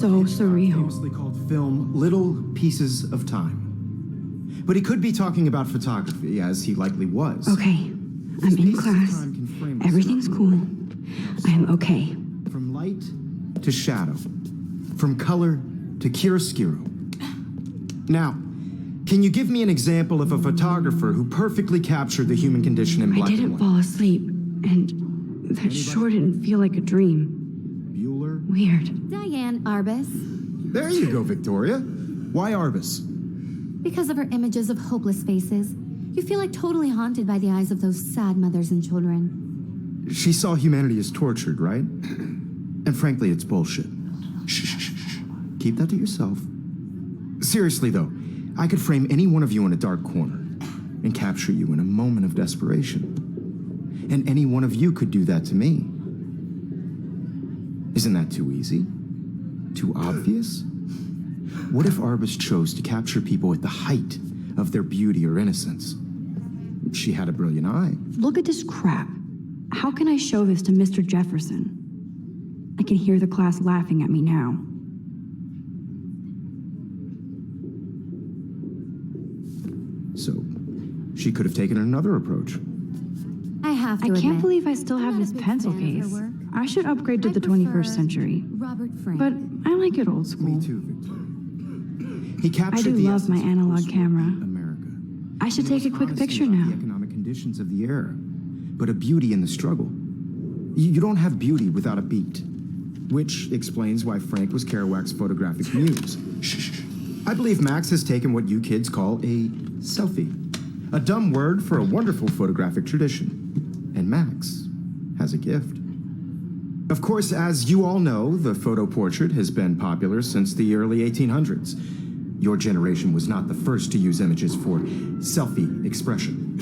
so surreal. Famously called film Little Pieces of Time. But he could be talking about photography, as he likely was. Okay, I'm in class. Everything's cool. I'm okay. From light to shadow. From color to chiaroscuro. Now, can you give me an example of a photographer who perfectly captured the human condition in black and I didn't white? fall asleep, and that sure didn't feel like a dream. Bueller? Weird. Diane Arbus. There you go, Victoria. Why Arbus? Because of her images of hopeless faces, you feel like totally haunted by the eyes of those sad mothers and children. She saw humanity as tortured, right? And frankly, it's bullshit. Shh, shh, shh, shh. Keep that to yourself. Seriously, though, I could frame any one of you in a dark corner and capture you in a moment of desperation. And any one of you could do that to me. Isn't that too easy? Too obvious? What if Arbus chose to capture people at the height of their beauty or innocence? She had a brilliant eye. Look at this crap. How can I show this to Mr. Jefferson? I can hear the class laughing at me now. So, she could have taken another approach. I have to I admit, can't believe I still I'm have not this a big pencil fan of her case. work. I should upgrade to I the prefer 21st century. Robert Frank. But I like it old school. Me too, Victoria. He captured I do the love my essence of analog post-war camera. America. I should It take a was quick honesty picture about now. The economic conditions of the era, but a beauty in the struggle. You don't have beauty without a beat, which explains why Frank was Kerouac's photographic muse. Shh. I believe Max has taken what you kids call a selfie, a dumb word for a wonderful photographic tradition, and Max has a gift. Of course, as you all know, the photo portrait has been popular since the early 1800s. Your generation was not the first to use images for selfie expression.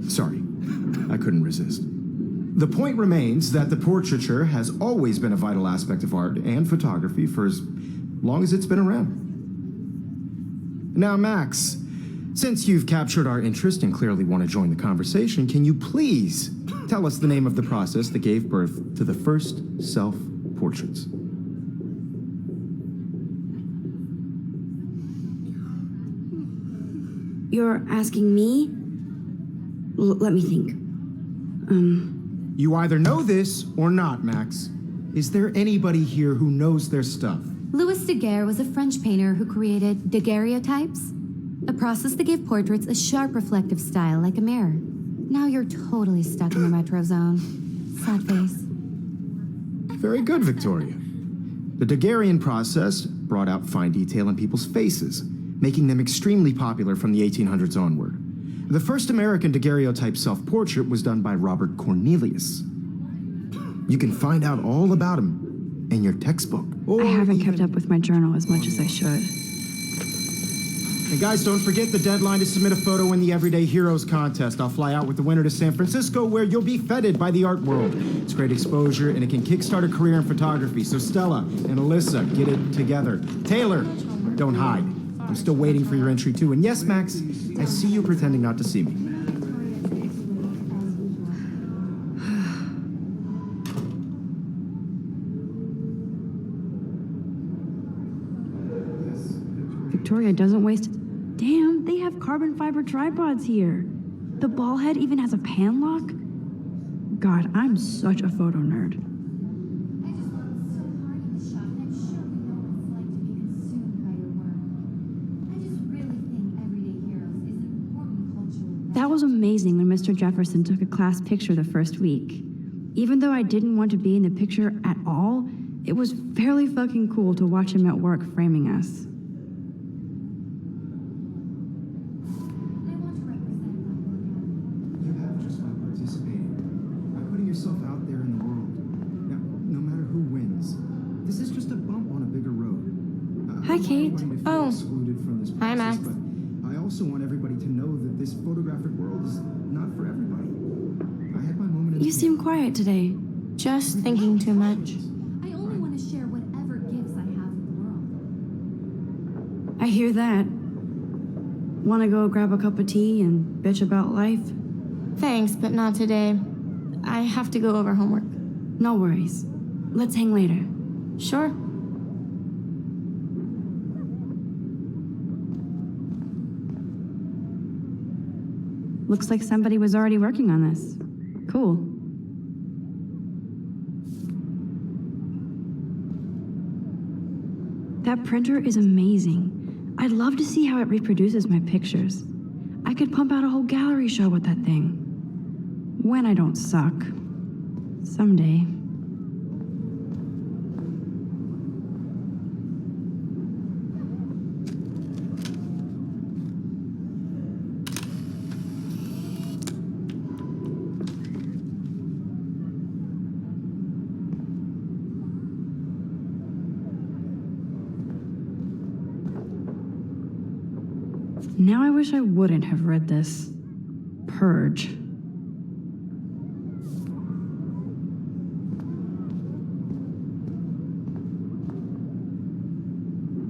Sorry, I couldn't resist. The point remains that the portraiture has always been a vital aspect of art and photography for as long as it's been around. Now, Max, since you've captured our interest and clearly want to join the conversation, can you please tell us the name of the process that gave birth to the first self-portraits? You're asking me? Let me think. You either know this or not, Max. Is there anybody here who knows their stuff? Louis Daguerre was a French painter who created daguerreotypes, a process that gave portraits a sharp reflective style like a mirror. Now you're totally stuck in the retro zone. Sad face. Very good, Victoria. The Daguerrean process brought out fine detail in people's faces, making them extremely popular from the 1800s onward. The first American daguerreotype self-portrait was done by Robert Cornelius. You can find out all about him in your textbook. I haven't kept up with my journal as much as I should. And guys, don't forget the deadline to submit a photo in the Everyday Heroes contest. I'll fly out with the winner to San Francisco, where you'll be feted by the art world. It's great exposure, and it can kickstart a career in photography. So Stella and Alyssa, get it together. Taylor, don't hide. I'm still waiting for your entry, too. And yes, Max, I see you pretending not to see me. Victoria doesn't waste... Damn, they have carbon fiber tripods here. The ball head even has a pan lock. God, I'm such a photo nerd. That was amazing when Mr. Jefferson took a class picture the first week. Even though I didn't want to be in the picture at all, it was fairly fucking cool to watch him at work framing us. You have just by participating, by putting yourself out there in the world. Now, no matter who wins, this is just a bump on a bigger road. Hi, Kate. Oh. Excluded from this Hi, process, Max. But I also want everybody to know that this photographic world is not for everybody. I had my moment in You seem quiet today. Just thinking too much. I only want to share whatever gifts I have with the world. I hear that. Want to go grab a cup of tea and bitch about life? Thanks, but not today. I have to go over homework. No worries. Let's hang later. Sure. Looks like somebody was already working on this. Cool. That printer is amazing. I'd love to see how it reproduces my pictures. I could pump out a whole gallery show with that thing. When I don't suck. Someday. Now I wish I wouldn't have read this. Purge.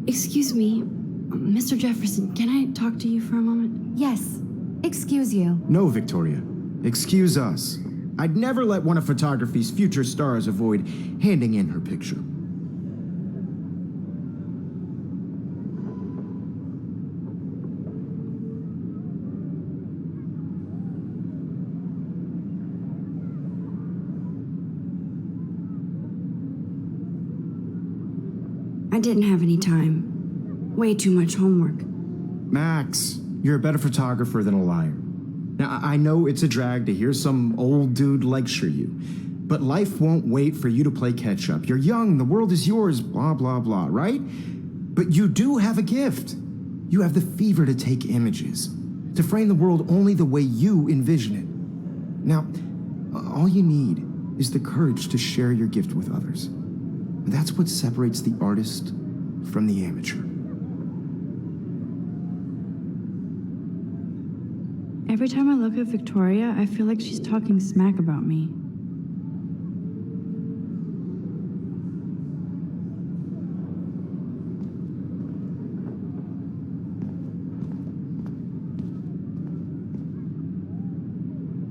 Excuse me, Mr. Jefferson, can I talk to you for a moment? Yes. Excuse you. No, Victoria. Excuse us. I'd never let one of photography's future stars avoid handing in her picture. I didn't have any time. Way too much homework. Max, you're a better photographer than a liar. Now, I know it's a drag to hear some old dude lecture you, but life won't wait for you to play catch-up. You're young, the world is yours, blah, blah, blah, right? But you do have a gift. You have the fever to take images, to frame the world only the way you envision it. Now, all you need is the courage to share your gift with others. That's what separates the artist from the amateur. Every time I look at Victoria, I feel like she's talking smack about me.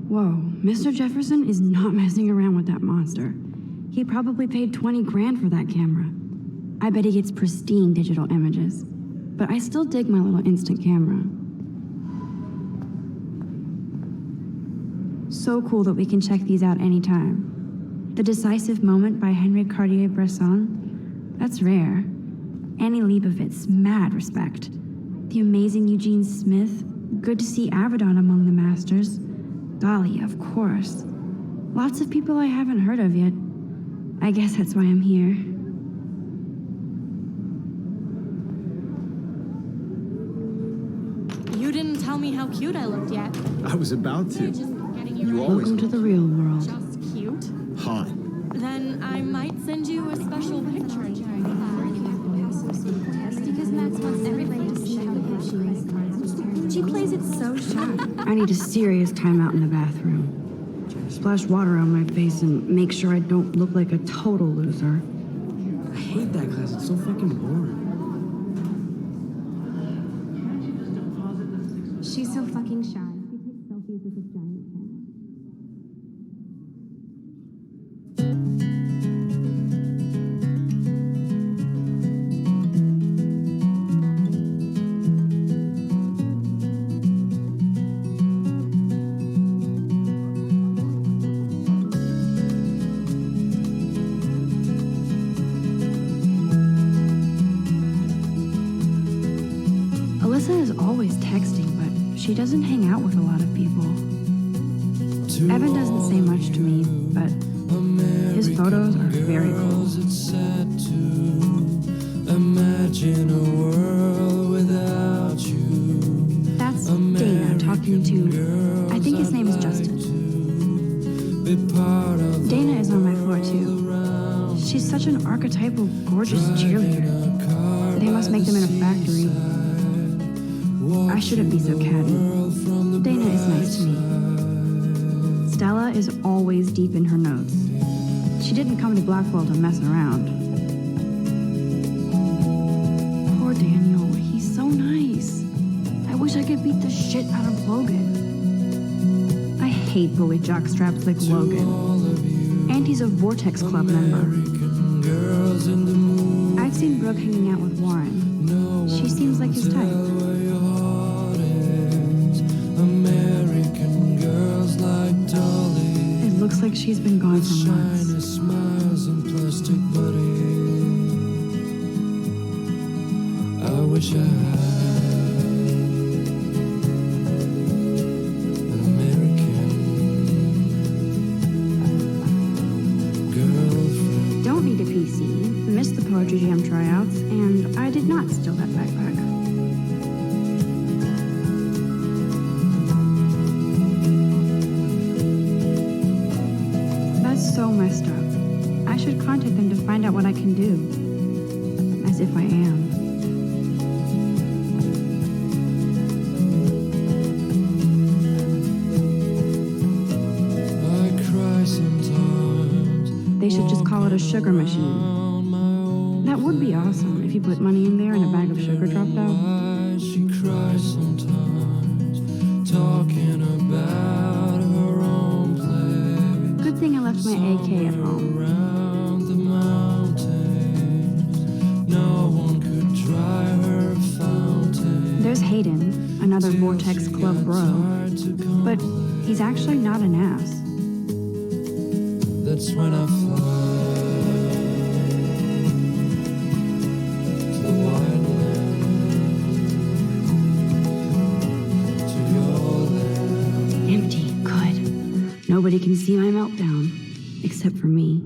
Whoa, Mr. Jefferson is not messing around with that monster. He probably paid 20 grand for that camera. I bet he gets pristine digital images. But I still dig my little instant camera. So cool that we can check these out anytime. The Decisive Moment by Henry Cartier-Bresson, that's rare. Annie Leibovitz, mad respect. The amazing Eugene Smith, good to see Avedon among the masters. Dali, of course. Lots of people I haven't heard of yet. I guess that's why I'm here. You didn't tell me how cute I looked yet. I was about to. You always Welcome to the real world. Just cute. hot. Then I might send you a special picture. Because Max wants everybody to see how good she is. She plays it so shy. I need a serious timeout in the bathroom. Splash water on my face and make sure I don't look like a total loser. I hate that class. It's so fucking boring. She's so fucking shy. She takes selfies with this giant camera. Alyssa is always texting, but she doesn't hang out with a lot of people. Evan doesn't say much to me, but his photos are very cool. Imagine a world without you. That's Dana talking to, I think his name is Justin. Dana is on my floor too. She's such an archetypal, gorgeous cheerleader. They must make them in a factory. I shouldn't be so catty. Dana is nice to me. Stella is always deep in her notes. She didn't come to Blackwell to mess around. Poor Daniel, he's so nice. I wish I could beat the shit out of Logan. I hate bully jockstraps like Logan. And he's a Vortex Club member. I've seen Brooke hanging out with Warren. She seems like his type. American Looks like she's been gone for months. Shiny smiles and plastic bodies. I wish I had an American girlfriend. Don't need a PC. Missed the Poetry Jam tryouts, and I did not steal that backpack. That's so messed up. I should contact them to find out what I can do. As if I am. I cry sometimes. They should just call it a sugar machine. That would be awesome if you put money in there and a bag of sugar dropped out. She cries sometimes, talking about her own place. Good thing I left my AK at home. Around the mountains, no one could dry her fountain. There's Hayden, another Vortex Club bro. But he's actually not an ass. That's when I fly to the wide land, to your land. Empty. Good. Nobody can see my meltdown. Except for me.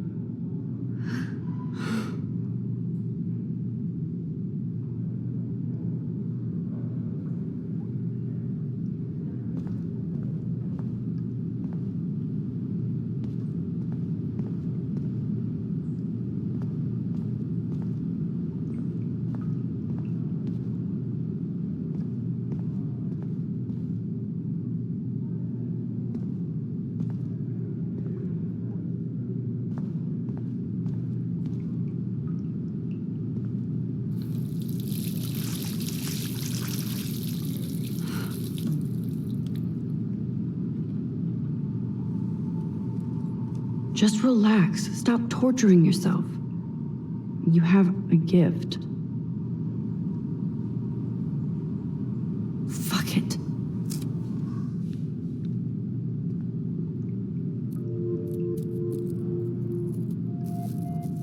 Just relax. Stop torturing yourself. You have a gift. Fuck it.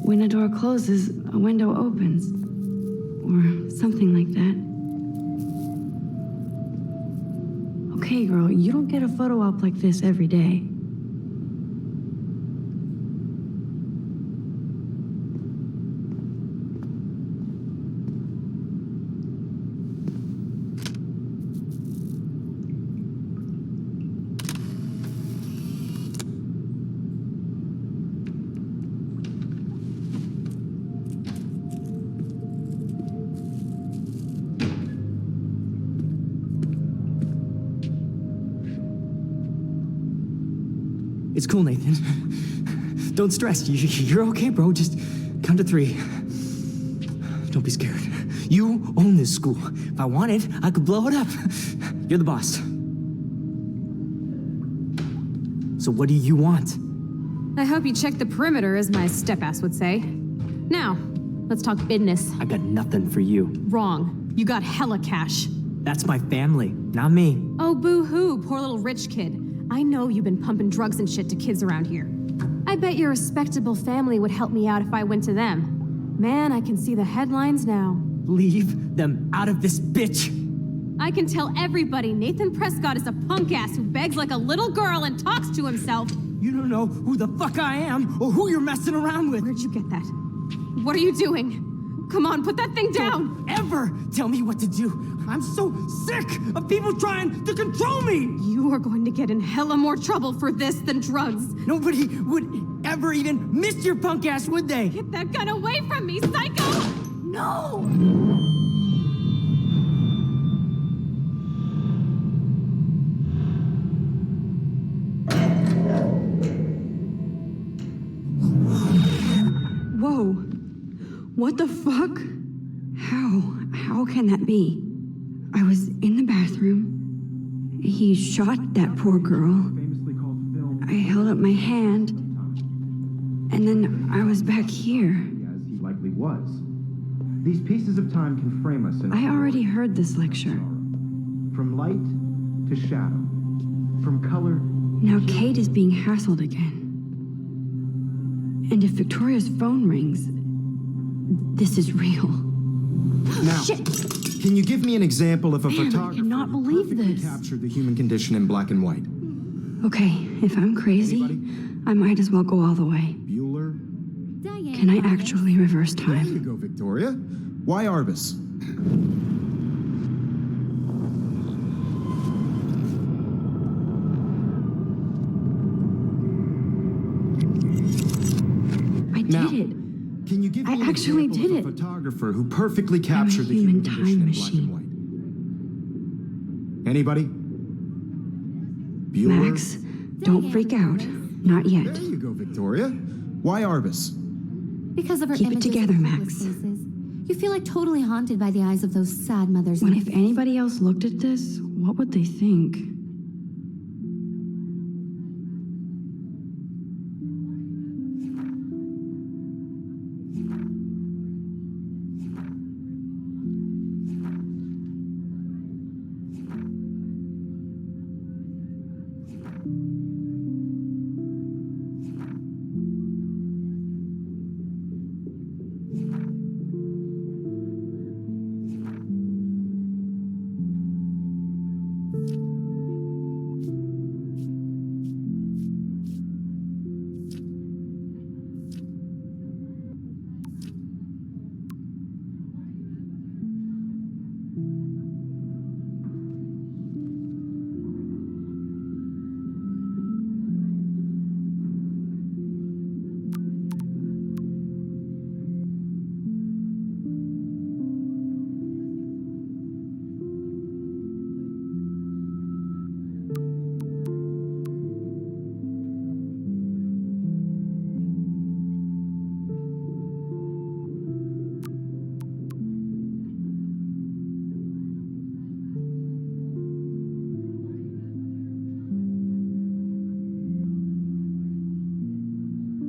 When a door closes, a window opens. Or something like that. Okay, girl, you don't get a photo op like this every day. It's cool, Nathan. Don't stress. You're okay, bro. Just count to 3. Don't be scared. You own this school. If I wanted, I could blow it up. You're the boss. So what do you want? I hope you check the perimeter, as my step-ass would say. Now, let's talk business. I got nothing for you. Wrong. You got hella cash. That's my family, not me. Oh, boo-hoo, poor little rich kid. I know you've been pumping drugs and shit to kids around here. I bet your respectable family would help me out if I went to them. Man, I can see the headlines now. Leave them out of this bitch. I can tell everybody Nathan Prescott is a punk ass who begs like a little girl and talks to himself. You don't know who the fuck I am or who you're messing around with. Where'd you get that? What are you doing? Come on, put that thing down! Don't ever tell me what to do. I'm so sick of people trying to control me. You are going to get in hella more trouble for this than drugs. Nobody would ever even miss your punk ass, would they? Get that gun away from me, psycho! No! Whoa. What the fuck? How can that be? I was in the bathroom. He shot that poor girl. I held up my hand. And then I was back here. As he likely was. These pieces of time can frame us in I already heard this lecture. from light to shadow, from color. Now Kate is being hassled again. And if Victoria's phone rings, this is real. Now, Shit! can you give me an example of a Man, I photographer cannot who believe perfectly this. captured the human condition in black and white? Okay, if I'm crazy, Anybody? I might as well go all the way. Bueller? Can I actually reverse There you time? go, Victoria. Why Arbus? I Now, did it. Can you give me I an actually example did of a it. photographer who perfectly captured the human human condition time in machine. black and white? Anybody? Bueller? Max, don't freak out. Not yet. There you go, Victoria. Why Arbus? Because of her Keep it images of together, hopeless Max. faces, you feel like totally haunted by the eyes of those sad mothers. What and if anybody else looked at this? What would they think?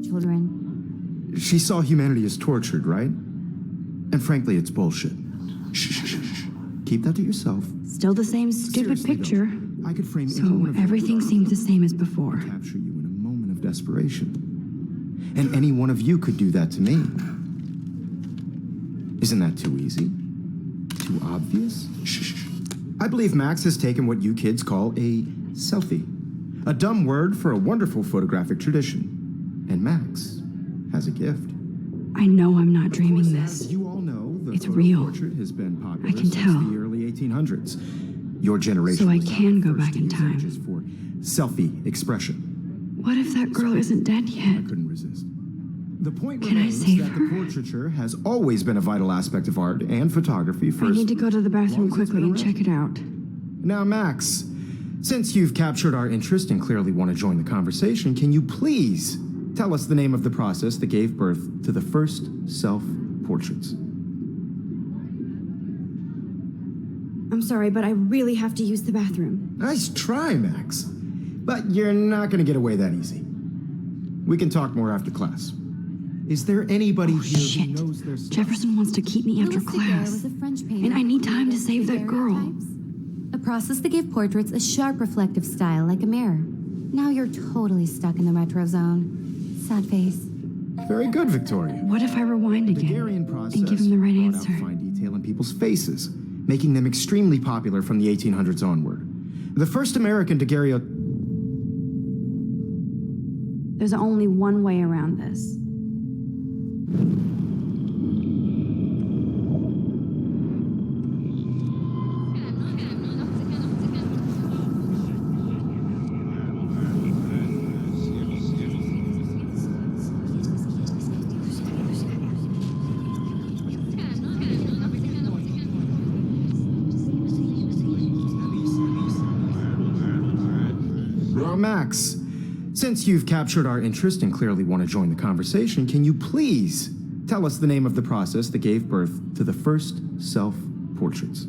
children? She saw humanity as tortured, right? And frankly, it's bullshit. Shh, shh, shh, shh. Keep that to yourself. Still the same stupid Seriously, though, picture. I could frame any one So of you everything seems the same as before. to capture you in a moment of desperation. And any one of you could do that to me. Isn't that too easy? Too obvious? Shh, shh, shh. I believe Max has taken what you kids call a selfie. A dumb word for a wonderful photographic tradition. And Max has a gift. I know I'm not dreaming As this. you all know, the It's photo real. portrait has been popular I can since tell. the early 1800s. Your generation So I was not can the go first back to in use time. images for selfie expression. What if that girl isn't dead I yet? couldn't resist. The point Can I remains save that her? the portraiture has always been a vital aspect of art and photography for I need to go to the bathroom long as it's quickly been and around. check it out. Now, Max, since you've captured our interest and clearly want to join the conversation, can you please tell us the name of the process that gave birth to the first self-portraits? I'm sorry, but I really have to use the bathroom. Nice try, Max. But you're not going to get away that easy. We can talk more after class. Is there anybody here Shit. who knows their stuff? Jefferson wants to keep me after Louis Daguerre class. was a French painter And I need who time to created save that girl. daguerreotypes, a process that gave portraits a sharp reflective style like a mirror. Now you're totally stuck in the retro zone. Sad face. Very good, Victoria. What if I rewind The again Daguerrean process and give him the right brought answer? out fine detail in people's faces, making them extremely popular from the 1800s onward. The first American daguerreotype. There's only one way around this. Max, since you've captured our interest and clearly want to join the conversation, can you please tell us the name of the process that gave birth to the first self-portraits?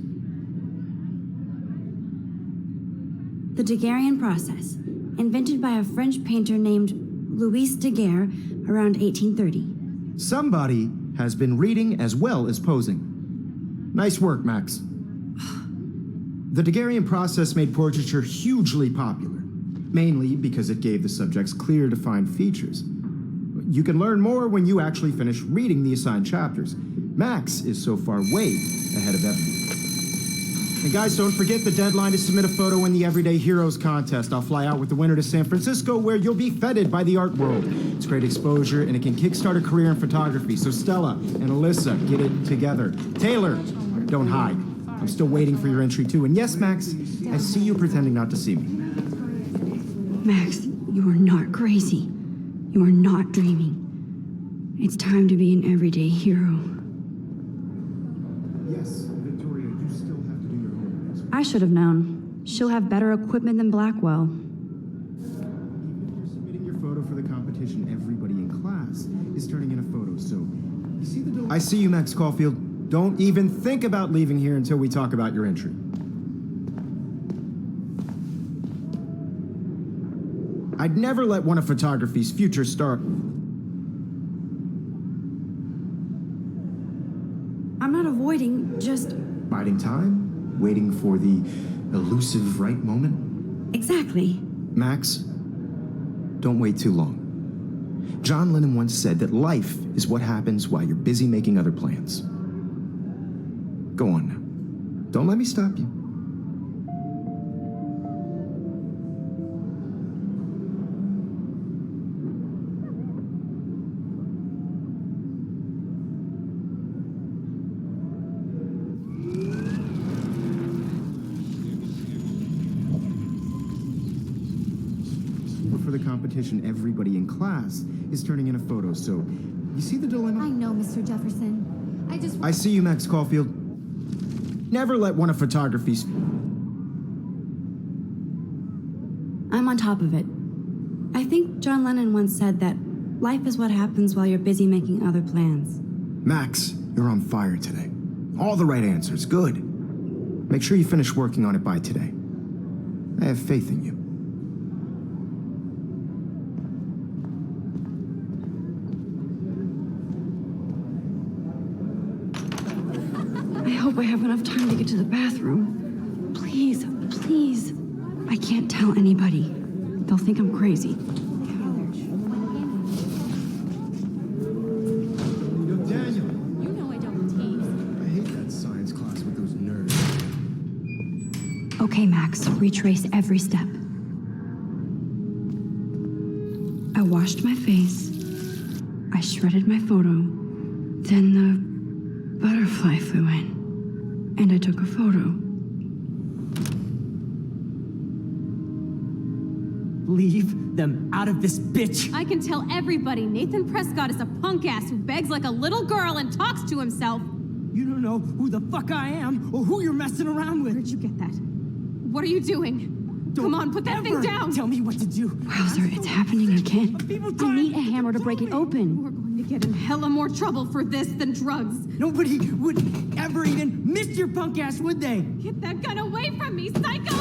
The Daguerrean process, invented by a French painter named Louis Daguerre around 1830. Somebody has been reading as well as posing. Nice work, Max. The Daguerrean process made portraiture hugely popular, mainly because it gave the subjects clear, defined features. You can learn more when you actually finish reading the assigned chapters. Max is so far way ahead of everyone. And guys, don't forget the deadline to submit a photo in the Everyday Heroes contest. I'll fly out with the winner to San Francisco, where you'll be feted by the art world. It's great exposure, and it can kickstart a career in photography. So Stella and Alyssa, get it together. Taylor, don't hide. I'm still waiting for your entry too. And yes, Max, I see you pretending not to see me. Max, you are not crazy. You are not dreaming. It's time to be an everyday hero. Yes, Victoria, you still have to do your homework. I should have known. She'll have better equipment than Blackwell. Even if you're submitting your photo for the competition, everybody in class is turning in a photo, so you see the I see you, Max Caulfield. Don't even think about leaving here until we talk about your entry. I'd never let one of photography's future stars. I'm not avoiding, just... Biding time, waiting for the elusive right moment. Exactly. Max, don't wait too long. John Lennon once said that life is what happens while you're busy making other plans. Go on now. Don't let me stop you. For the competition, everybody in class is turning in a photo, so you see the dilemma? I know, Mr. Jefferson. I see you, Max Caulfield. Never let one of photography's... I'm on top of it. I think John Lennon once said that life is what happens while you're busy making other plans. Max, you're on fire today. All the right answers, good. Make sure you finish working on it by today. I have faith in you. I hope I have enough time to get to the bathroom. Please, please. I can't tell anybody. They'll think I'm crazy. Daniel, You know I don't tease. I hate that science class with those nerds. Okay, Max, retrace every step. I washed my face. I shredded my photo. Then the butterfly flew in. And I took a photo. Leave them out of this bitch. I can tell everybody Nathan Prescott is a punk ass who begs like a little girl and talks to himself. You don't know who the fuck I am or who you're messing around with. Where'd you get that? What are you doing? Come on, put that thing Ever down. Tell me what to do. Wowzer, it's happening again. People I trying need a hammer to break it open. We're going to get in hella more trouble for this than drugs. Nobody would ever even miss your punk ass, would they? Get that gun away from me, psycho!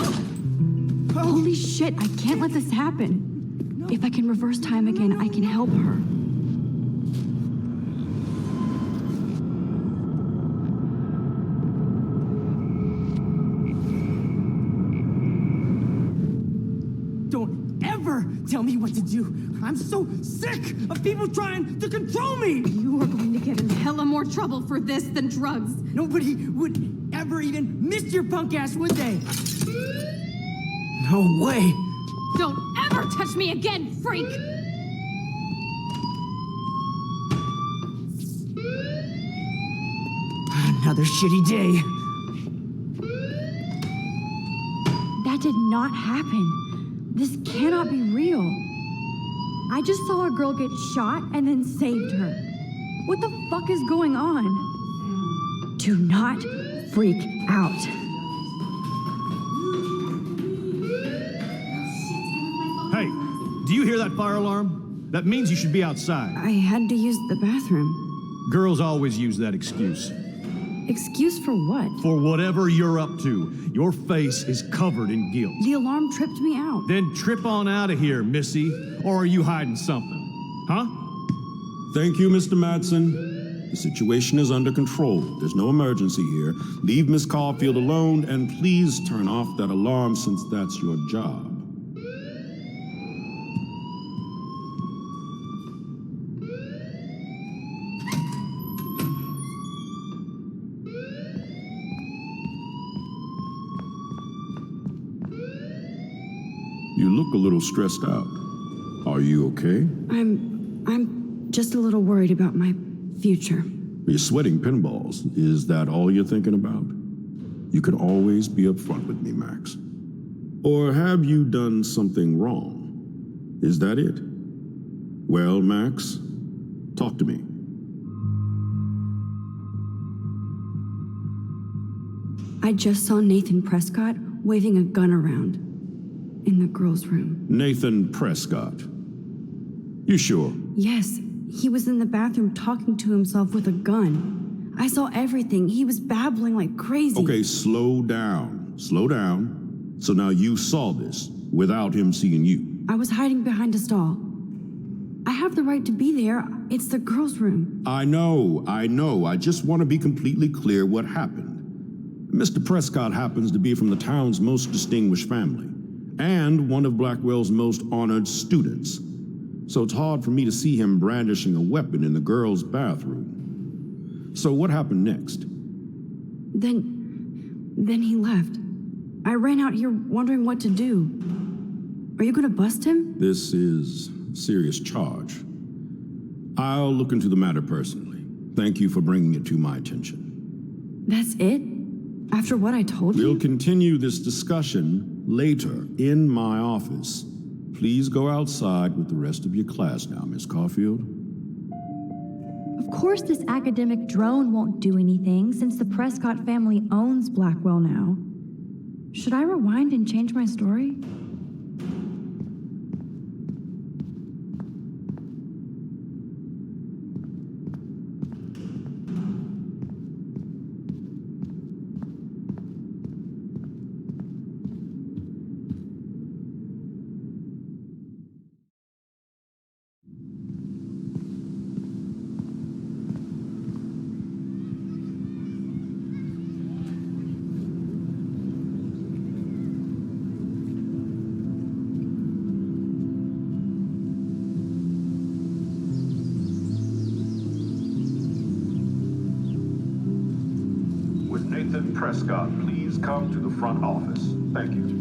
Holy shit, I can't let this happen. If I can reverse time again, I can help her. Don't ever tell me what to do. I'm so sick of people trying to control me. You are going to get in hella more trouble for this than drugs. Nobody would ever even miss your punk ass, would they? No way. Don't ever touch me again, freak! Another shitty day. That did not happen. This cannot be real. I just saw a girl get shot and then saved her. What the fuck is going on? Do not freak out. Hey, do you hear that fire alarm? That means you should be outside. I had to use the bathroom. Girls always use that excuse. Excuse for what? For whatever you're up to, your face is covered in guilt. The alarm tripped me out. Then trip on out of here, Missy. Or are you hiding something? Huh? Thank you, Mr. Madsen. The situation is under control. There's no emergency here. Leave Miss Caulfield alone, and please turn off that alarm since that's your job. look a little stressed out. Are you okay? I'm just a little worried about my future. You're sweating pinballs. Is that all you're thinking about? You can always be upfront with me, Max. Or have you done something wrong? Is that it? Well, Max, talk to me. I just saw Nathan Prescott waving a gun around in the girls' room. Nathan Prescott. You sure? Yes, he was in the bathroom talking to himself with a gun. I saw everything. He was babbling like crazy. Okay, slow down. Slow down. So now you saw this without him seeing you. I was hiding behind a stall. I have the right to be there. It's the girls' room. I know. I just want to be completely clear what happened. Mr. Prescott happens to be from the town's most distinguished family, and one of Blackwell's most honored students. So it's hard for me to see him brandishing a weapon in the girls' bathroom. So what happened next? Then he left. I ran out here wondering what to do. Are you gonna bust him? This is a serious charge. I'll look into the matter personally. Thank you for bringing it to my attention. That's it? After what I told you? We'll continue this discussion later in my office. Please go outside with the rest of your class now, Miss Caulfield. Of course this academic drone won't do anything since the Prescott family owns Blackwell now. Should I rewind and change my story? Would Nathan Prescott please come to the front office? Thank you.